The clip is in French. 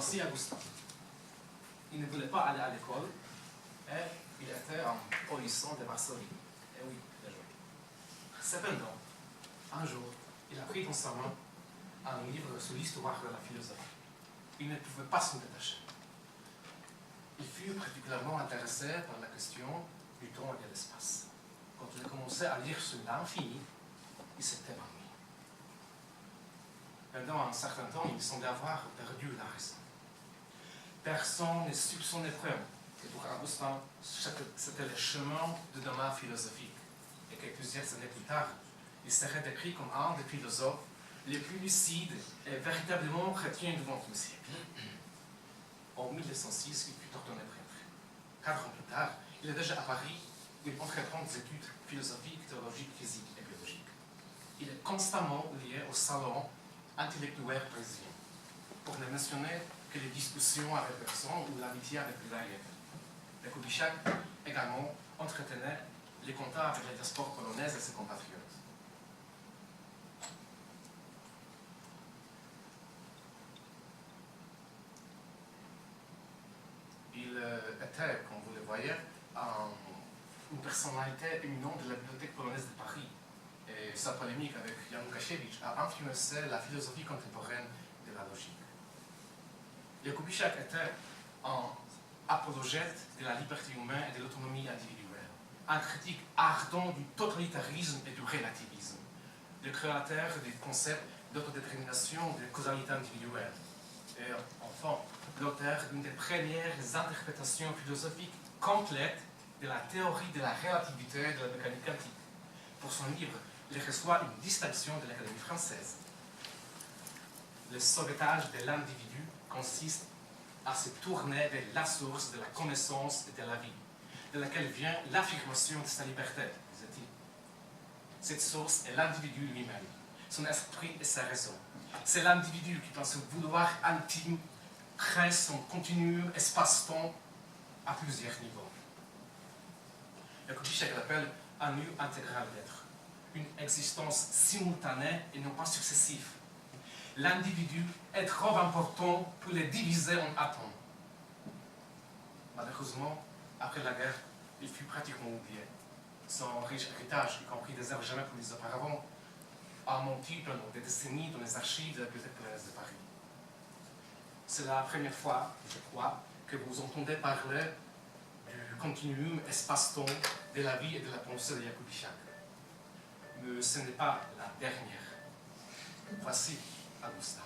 Voici Augustin. Il ne voulait pas aller à l'école et il était un polisson de Varsovie. Et oui, bien joué. Cependant, un jour, il a pris dans sa main un livre sur l'histoire de la philosophie. Il ne pouvait pas s'en détacher. Il fut particulièrement intéressé par la question du temps et de l'espace. Quand il a commencé à lire sur l'infini, il s'était ennuyé. Pendant un certain temps, il semblait avoir perdu la raison. Personne ne soupçonnait vraiment que pour Augustin, c'était le chemin de domaine philosophique, et que plusieurs années plus tard, il serait décrit comme un des philosophes les plus lucides et véritablement chrétiens du XXe siècle. En 1906, il fut ordonné prêtre. 4 ans plus tard, il est déjà à Paris, où il entreprend des études philosophiques, théologiques, physiques et biologiques. Il est constamment lié au salon intellectuel parisien, pour ne mentionner que les discussions avec personnes ou l'amitié avec les variétés. Le Kubitschek également entretenait les contacts avec la diaspora polonaise et ses compatriotes. Il était, comme vous le voyez, une personnalité éminente de la bibliothèque polonaise de Paris. Et sa polémique avec Jan Łukasiewicz a influencé la philosophie contemporaine de la logique. Le Kubitschek était un apologète de la liberté humaine et de l'autonomie individuelle, un critique ardent du totalitarisme et du relativisme, le créateur du concept d'autodétermination de causalité individuelle, et enfin l'auteur d'une des premières interprétations philosophiques complètes de la théorie de la relativité de la mécanique quantique. Pour son livre, il reçoit une distinction de l'Académie française. Le sauvetage de l'individu consiste à se tourner vers la source de la connaissance et de la vie, de laquelle vient l'affirmation de sa liberté, disait-il. Cette source est l'individu lui-même, son esprit et sa raison. C'est l'individu qui, dans son vouloir intime, crée son continuum espace-temps à plusieurs niveaux. Le Kubitschek l'appelle un nu intégral d'être, une existence simultanée et non pas successive. L'individu est trop important pour le diviser en atomes. Malheureusement, après la guerre, il fut pratiquement oublié. Son riche héritage, y compris des œuvres jamais publiées auparavant, a menti pendant des décennies dans les archives de la Bibliothèque polonaise de Paris. C'est la première fois, je crois, que vous entendez parler du continuum espace-temps de la vie et de la pensée de Jakub Kubitschek. Mais ce n'est pas la dernière. Voici Augustin.